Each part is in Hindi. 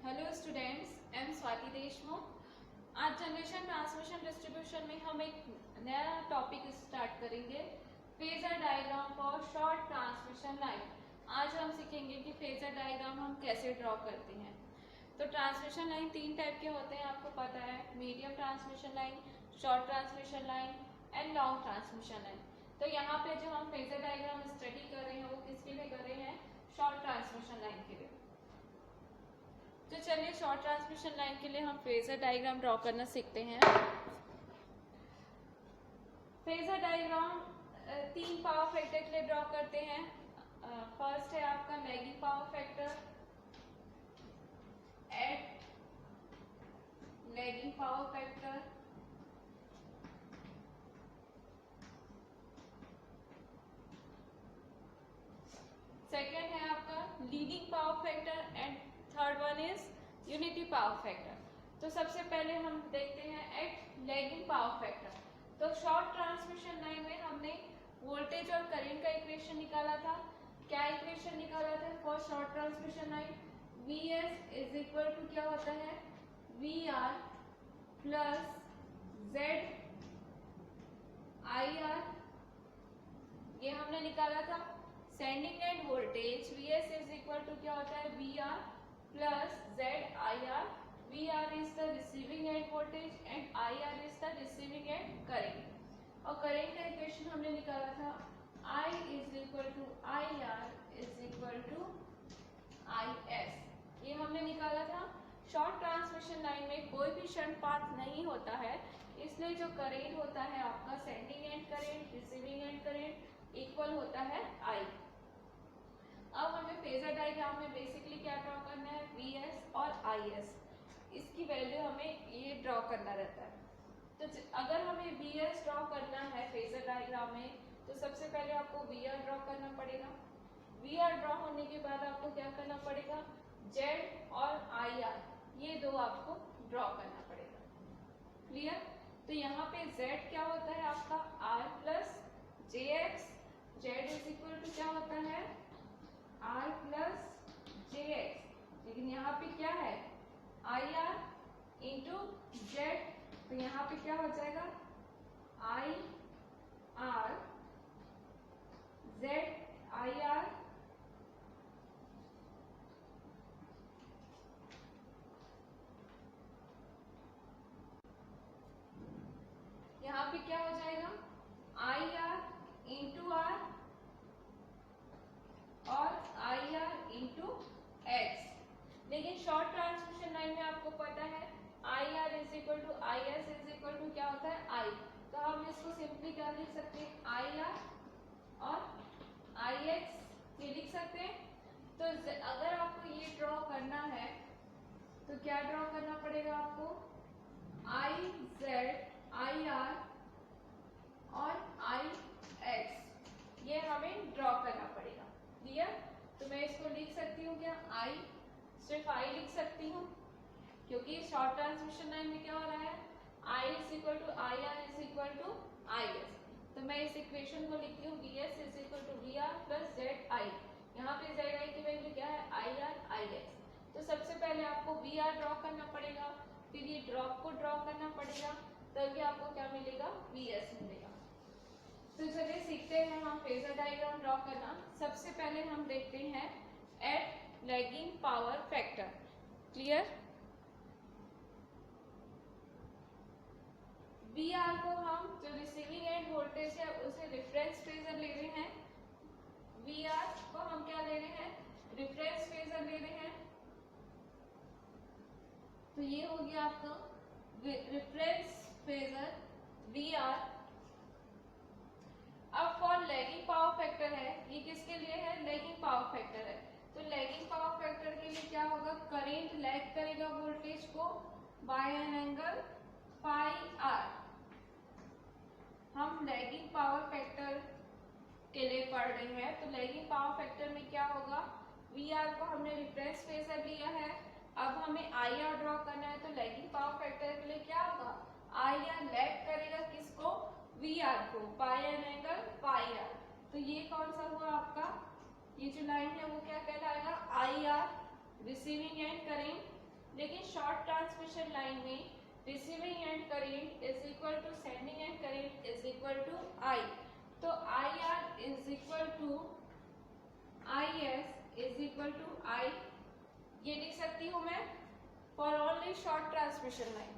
Hello students, am Swati Deshmukh. आज जनरेशन ट्रांसमिशन डिस्ट्रीब्यूशन में हम एक नया टॉपिक स्टार्ट करेंगे, phasor diagram for short transmission line. आज हम सीखेंगे कि फेजर डायग्राम हम कैसे ड्रॉ करते हैं। तो ट्रांसमिशन लाइन तीन टाइप के होते हैं, आपको पता है, medium transmission line, short transmission line and long transmission line. तो यहाँ पे जो हम फेजर डायग्राम स्टडी कर रहे हैं वो किसके लिए कर रहे हैं? शॉर्ट ट्रांसमिशन लाइन के लिए। तो चलिए शॉर्ट ट्रांसमिशन लाइन के लिए हम फेजर डायग्राम ड्रॉ करना सीखते हैं। फेजर डायग्राम तीन पावर फैक्टर के लिए ड्रॉ करते हैं। फर्स्ट है आपका lagging power factor at lagging power factor, second है आपका leading power factor and third one is unity power factor. तो सबसे पहले हम देखते हैं एट लैगिंग पावर फैक्टर। तो शॉर्ट ट्रांसमिशन लाइन में हमने वोल्टेज और करंट का इक्वेशन निकाला था। क्या इक्वेशन निकाला था for short transmission line? Vs is equal to क्या होता है? VR प्लस Z IR, ये हमने निकाला था। Sending end voltage Vs is equal to क्या होता है? VR plus ZIR। VR is the receiving end voltage and IR is the receiving end current। और करंट का इक्वेशन हमने निकाला था I is equal to IR is equal to IS, ये हमने निकाला था। शॉर्ट ट्रांसमिशन लाइन में कोई भी शंट पाथ नहीं होता है, इसलिए जो करंट होता है आपका sending end current, receiving end current equal होता है I। अब हमें फेजर डायग्राम में बेसिकली क्या ड्रॉ करना है? Vs और Is, इसकी वैल्यू हमें ये ड्रॉ करना रहता है। तो अगर हमें Vs ड्रॉ करना है फेजर डायग्राम में, तो सबसे पहले आपको VR ड्रॉ करना पड़ेगा। VR ड्रॉ होने के बाद आपको क्या करना पड़ेगा? Z और IR, ये दो आपको ड्रॉ करना पड़ेगा। क्लियर? तो यहाँ पे Z क्या होता है आपका? R plus JX। Z is equal to क्या होता है? R plus JX। लेकिन यहाँ पे क्या है? IR into Z। तो यहाँ पे क्या हो जाएगा? IR Z IR यहाँ पे क्या हो जाएगा? IR इंटू R और IR इंटू X। लेकिन शॉर्ट ट्रांसमिशन लाइन में आपको पता है IR is equal to IS is equal to क्या होता है? I। तो हम इसको सिंपली क्या लिख सकते हैं? IR और IX ये लिख सकते हैं। तो अगर आपको ये ड्रॉ करना है तो क्या ड्रॉ करना पड़ेगा आपको? IZ IR और IX, ये हमें ड्रॉ करना पड़ेगा। क्लियर? तो मैं इसको लिख सकती हूँ क्या? I, सिर्फ I लिख सकती हूँ, क्योंकि शॉर्ट ट्रांसमिशन लाइन में क्या हो रहा है? I is equal to IR is equal to IS। तो मैं इस इक्वेशन को लिखती हूँ Vs is equal to VR plus ZI। यहाँ पे ZI की वैल्यू क्या है? IR IX। तो सबसे पहले आपको VR ड्रॉ करना पड़ेगा, फिर ये ड्रॉप को ड्रॉ करना पड़ेगा, तभी आपको क्या मिलेगा? Vs मिलेगा। तो चलिए सीखते हैं हम फेजर डायग्राम ड्रॉ करना। सबसे पहले हम देखते हैं at lagging power factor. Clear? VR को हम जो रिसीविंग एंड वोल्टेज है उसे रिफरेंस फेजर ले रहे हैं। VR को हम क्या ले रहे हैं? रिफरेंस फेजर ले रहे हैं। तो ये हो गया आपका रिफरेंस फेजर VR। अब फॉर लैगिंग पावर फैक्टर है, ये किसके लिए है? लैगिंग पावर फैक्टर है। तो लैगिंग पावर फैक्टर के लिए क्या होगा? करंट लैग करेगा वोल्टेज को by an angle phi R। हम लैगिंग पावर फैक्टर के लिए पढ़ रहे हैं, तो लैगिंग पावर फैक्टर में क्या होगा? VR को हमने रिफरेंस फेजर लिया है, अब हमें IR ड्रॉ करना है। तो लैगिंग पावर फैक्टर के लिए क्या होगा? IR लैग करेगा किसको? VR को by an angle pi R। तो ये कौन सा हुआ आपका? ये जो लाइन है वो क्या कहलाएगा? IR रिसीविंग एंड करंट लेकिन शॉर्ट ट्रांसमिशन लाइन में receiving end current is equal to sending end current is equal to I. तो I R is equal to I S is equal to I, ये लिख सकती हूं मैं for only short transmission line.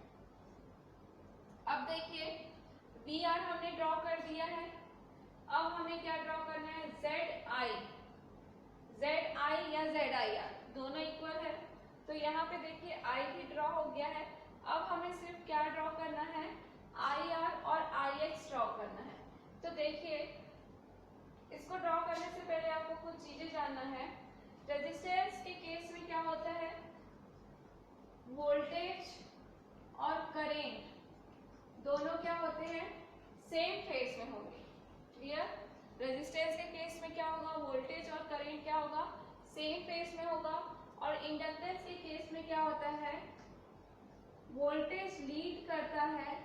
अब देखिए वी आर हमने ड्रॉ कर दिया है, अब हमें क्या ड्रॉ करना है, जेड आई या जेड आई आर दोनों इक्वल है। तो यहाँ पे देखिए आई भी ड्रॉ हो गया है। अब हमें सिर्फ क्या ड्रॉ करना है, आई आर और आई एक्स ड्रॉ करना है। तो देखिए इसको ड्रॉ करने से पहले आपको कुछ चीजें जानना है। रेजिस्टेंस के केस में क्या होता है, वोल्टेज और करेंट दोनों क्या होते हैं, सेम फेज में होंगे। क्लियर? रेजिस्टेंस के केस में क्या होगा, वोल्टेज और करंट क्या होगा, सेम फेज में होगा। और इंडक्टेंस के केस में क्या होता है, वोल्टेज लीड करता है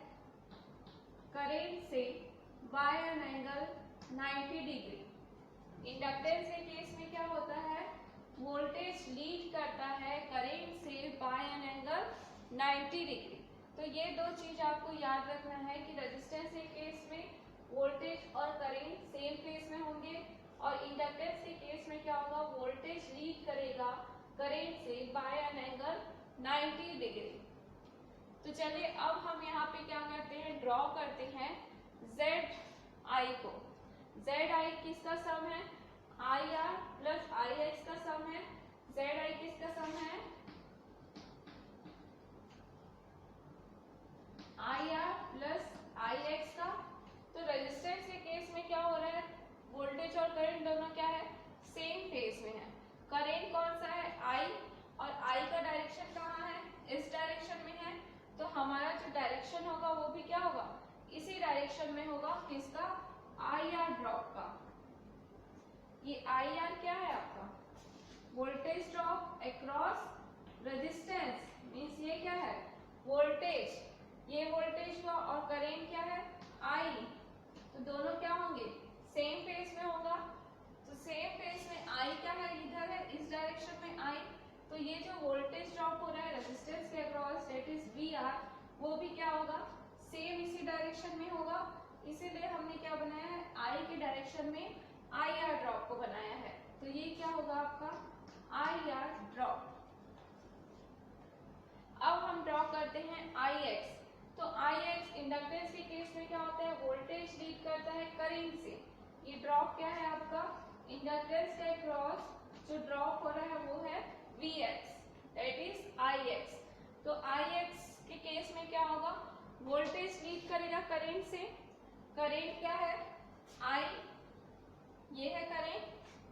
करंट से by an angle 90 degree. Inductance के केस में क्या होता है, वोल्टेज लीड करता है करंट से बाय एन एंगल 90 डिग्री। तो ये दो चीज आपको याद रखना है कि रेजिस्टेंस के केस में वोल्टेज और करंट सेम फेज में होंगे और इंडक्टेंस के केस में क्या होगा, वोल्टेज लीड करेगा करंट से बाय एन एंगल 90 डिग्री। तो चलिए अब हम यहाँ पे क्या करते हैं, ड्रॉ करते हैं जेड आई को। जेड आई किसका सम है, I are plus I x का सम है। जेड आई किसका सम है, I are plus I x का। तो रेजिस्टेंस के केस में क्या हो रहा है, वोल्टेज और करंट दोनों क्या है, सेम फेज में है। करंट कौन सा है, आई, और आई का डायरेक्शन कहाँ है, इस डायरेक्शन में है। तो हमारा जो डायरेक्शन होगा वो भी क्या होगा, इसी डायरेक्शन में होगा, किसका, आई आर ड्रॉप का। ये आई आर क्या है आपका, voltage drop across resistance, means ये क्या है, वोल्टेज, ये वोल्टेज हुआ, और करंट क्या है, आई। तो दोनों क्या होंगे, सेम फेज में होगा। तो सेम फेज में आई क्या है, इधर है, इस डायरेक्शन में आई। तो ये जो वोल्टेज ड्रॉप हो रहा है रेजिस्टेंस के across, that is V R, वो भी क्या होगा, सेम इसी डायरेक्शन में होगा। इसीलिए हमने क्या बनाया है, आई के डायरेक्शन में आई आर ड्रॉप को बनाया है। तो ये क्या होगा आपका, आई आर ड्रॉप। अब हम ड्रॉ करते हैं आई एक्स। तो आई एक्स इंडक्टेंस के केस में क्या होता है, वोल्टेज लीड करता है करंट से। ये ड्रॉप क्या है आपका, इंडक्टेंस के अक्रॉस जो ड्रॉप हो रहा है वो है V X, that is I X. तो आई एक्स के केस में क्या होगा, वोल्टेज लीड करेगा करंट से। करंट क्या है, आई, ये है करंट।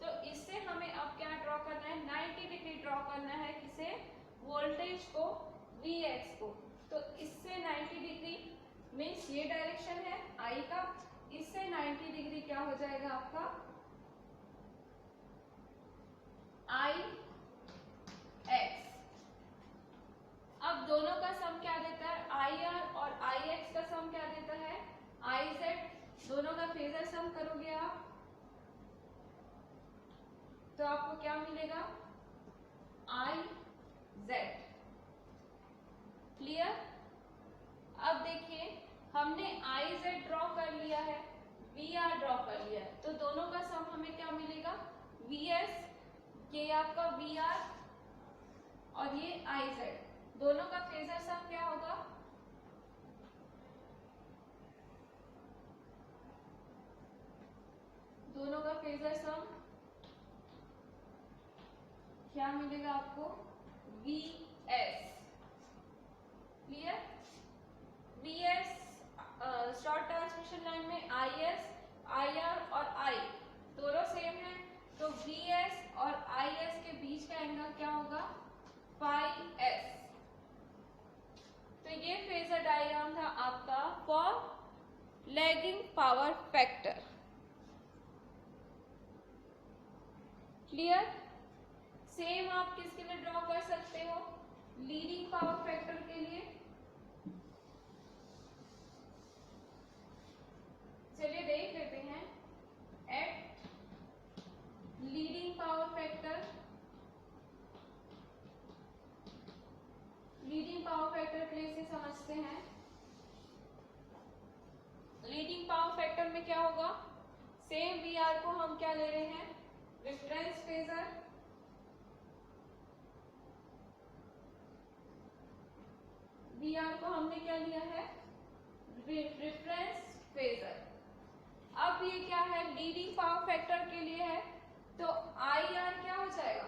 तो इससे हमें अब क्या ड्रॉ करना है, 90 डिग्री ड्रॉ करना है, किसे, वोल्टेज को, वी एक्स को। तो इससे 90 डिग्री मीन्स ये डायरेक्शन है आई का, इससे 90 डिग्री क्या हो जाएगा आपका, आई एक्स। अब दोनों का सम क्या देता है, आई आर और आई एक्स का सम क्या देता है, आई जेड। दोनों का फेजर सम करोगे आप तो आपको क्या मिलेगा, आई जेड। क्लियर? अब देखिए हमने आई जेड ड्रॉ कर लिया है, वी आर ड्रॉ कर लिया है। तो दोनों का सम हमें क्या मिलेगा, वी एस, ये आपका वी आर और ये आई जेड। दोनों का फेजर सम क्या होगा, दोनों का फेजर सम क्या मिलेगा आपको, V S. Clear? V S short transmission line में आई एस, आई आर और आई दोनों सेम है। तो वी एस और आई एस के बीच का एंगल क्या होगा, फाई एस। तो ये फेजर डायग्राम था आपका for lagging power factor. Clear? Same आप किसके लिए ड्रॉ कर सकते हो, लीडिंग पावर फैक्टर के लिए। चलिए देख लेते हैं, एट लीडिंग पावर फैक्टर तरीके से समझते हैं। लीडिंग पावर फैक्टर में क्या होगा, सेम वी आर को हम क्या ले रहे हैं, रेफरेंस फेजर, वी आर को हमने क्या लिया है, रेफरेंस फेजर। अब ये क्या है, लीडिंग पावर फैक्टर के लिए है, तो आई आर क्या हो जाएगा,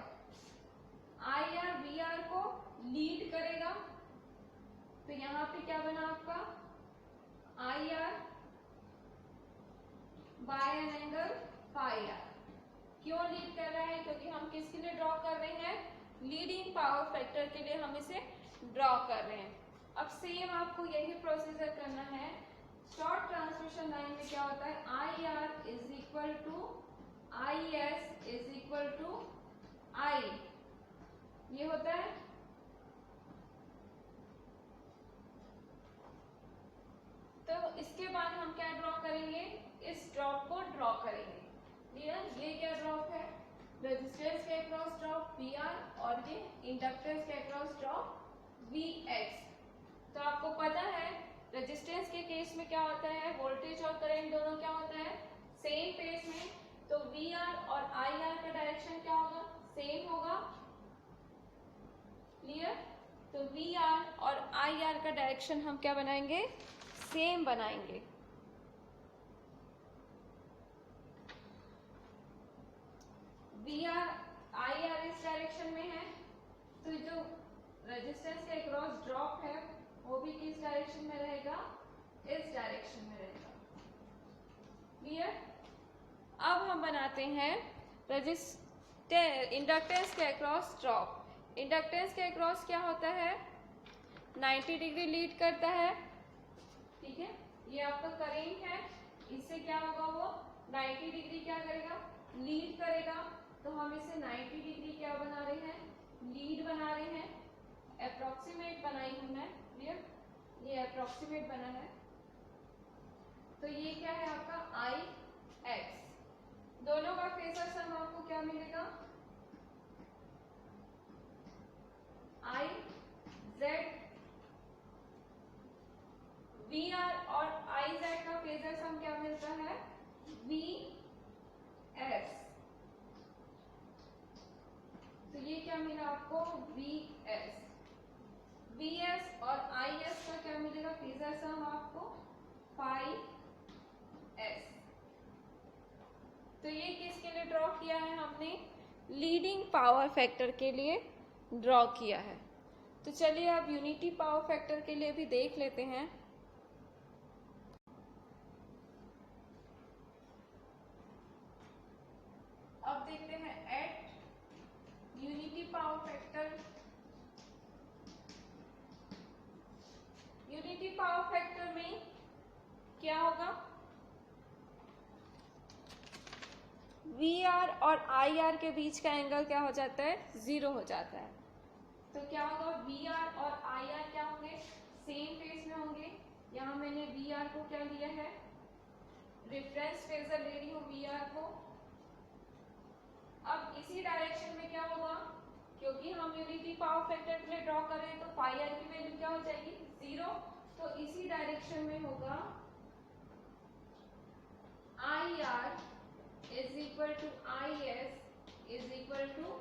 आई आर वी आर को लीड करेगा, तो यहां पे क्या बना आपका, I R by an angle phi R. क्यों लीड कर रहा है, क्योंकि हम किसके लिए ड्रॉ कर रहे हैं, लीडिंग पावर फैक्टर के लिए हम इसे ड्रॉ कर रहे हैं। अब सेम आपको यही प्रोसीजर करना है। शॉर्ट ट्रांसमिशन लाइन में क्या होता है, I R is equal to I S is equal to I, ये होता है। तो इसके बाद हम क्या ड्रॉ करेंगे, इस ड्रॉप को ड्रॉ करेंगे। ये क्या ड्रॉप है, रेजिस्टेंस के अक्रॉस ड्रॉप वी आर, और ये इंडक्टेंस के अक्रॉस ड्रॉप वी एक्स। तो आपको पता है रेजिस्टेंस के केस में क्या होता है, वोल्टेज और करंट दोनों क्या होता है, सेम फेज में, तो वी आर और आई आर का डायरेक्शन क्या होगा, सेम होगा। क्लियर, तो वी आर और आई आर का डायरेक्शन हम क्या बनाएंगे, सेम बनाएंगे। वी आर आई आर इस डायरेक्शन में है, तो जो रेजिस्टेंस के अक्रॉस ड्रॉप है वो भी किस डायरेक्शन में रहेगा, इस डायरेक्शन में रहेगा। क्लियर, अब हम बनाते हैं इंडक्टेंस के अक्रॉस ड्रॉप। इंडक्टेंस के अक्रॉस क्या होता है, 90 डिग्री लीड करता है, ठीक है। ये आपका करंट है, इससे क्या होगा, वो 90 डिग्री क्या करेगा, लीड करेगा। तो हम इसे 90 डिग्री क्या बना रहे हैं, लीड बना रहे हैं। अप्रोक्सीमेट बनाई हूं मैं, क्लियर, ये अप्रोक्सीमेट बना है। तो ये क्या है आपका आई एक्स, दोनों का फेजर सम आपको क्या मिलेगा, आई जेड। वी आर और आई जेड का फेजर सम क्या मिलता है, वी एस। तो ये क्या मिला आपको, वी एस। वी एस और आई एस का क्या मिलेगा फेजर सम आपको, फाई एस। तो ये किसके लिए ड्रॉ किया है हमने, लीडिंग पावर फैक्टर के लिए ड्रॉ किया है। तो चलिए अब यूनिटी पावर फैक्टर के लिए भी देख लेते हैं। अब देखते हैं eight unity power factor. Unity power factor में क्या होगा, वी आर और आई आर के बीच का एंगल क्या हो जाता है, 0 हो जाता है। तो क्या होगा, वी आर और आई आर क्या होंगे, सेम फेज में होंगे। यहाँ मैंने वी आर को क्या लिया है, रेफरेंस फेजर ले रही हूँ वी आर को। अब इसी डायरेक्शन में क्या होगा, क्योंकि हम यूनिटी पावर फैक्टर के लिए ड्रॉ कर रहे हैं, तो फाई आर की वैल्यू क्या हो जाएगी, 0। तो इसी डायरेक्शन में होगा I R is equal to I S is equal to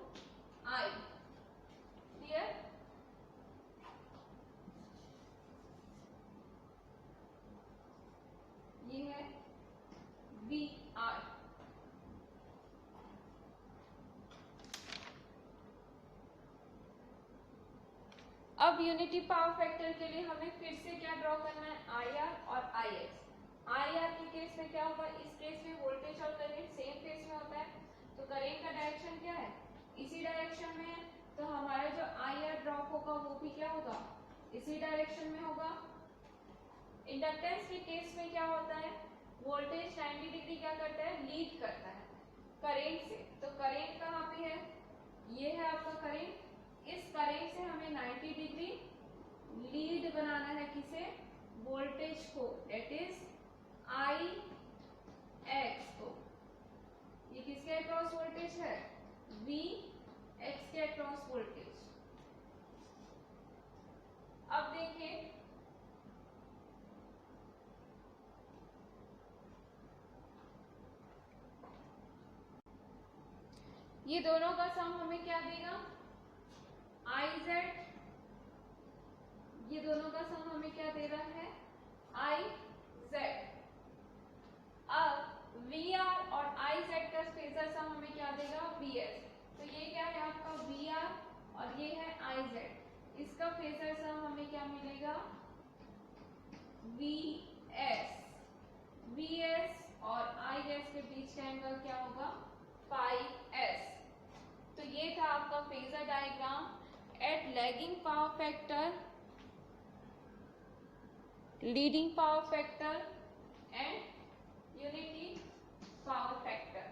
I. Clear, ये है वी आर। अब यूनिटी पावर फैक्टर के लिए हमें फिर से क्या ड्रॉ करना है, आई आर और आई एक्स। आई आर के केस में क्या होगा, इस केस में वोल्टेज और करंट सेम फेज में होता है, तो करंट का डायरेक्शन क्या है, इसी डायरेक्शन में है। तो हमारा जो आई आर ड्रॉप होगा वो भी क्या होगा, इसी डायरेक्शन में होगा। इंडक्टेंस के केस में क्या होता है, वोल्टेज 90 डिग्री क्या करता है, लीड करता है करंट से। तो करंट कहाँ पे है, ये है आपका करंट। इस करंट से हमें 90 डिग्री लीड बनाना है किसे, वोल्टेज को, दैट इज आई एक्स को। ये किसके अक्रॉस वोल्टेज है, वी एक्स के अक्रॉस वोल्टेज। अब देखिए ये दोनों का सम हमें क्या देगा, आई जेड, ये दोनों का सम हमें क्या दे रहा है, आई जेड। अब वी आर और आई जेड का फेजर सम हमें क्या देगा, वी एस। तो ये क्या है आपका वी आर और ये है आई जेड, इसका फेजर सम हमें क्या मिलेगा, वी एस। वी एस और आई एस के बीच का एंगल क्या होगा, पाई एस। तो ये था आपका phasor diagram eight lagging power factor, leading power factor and unity power factor.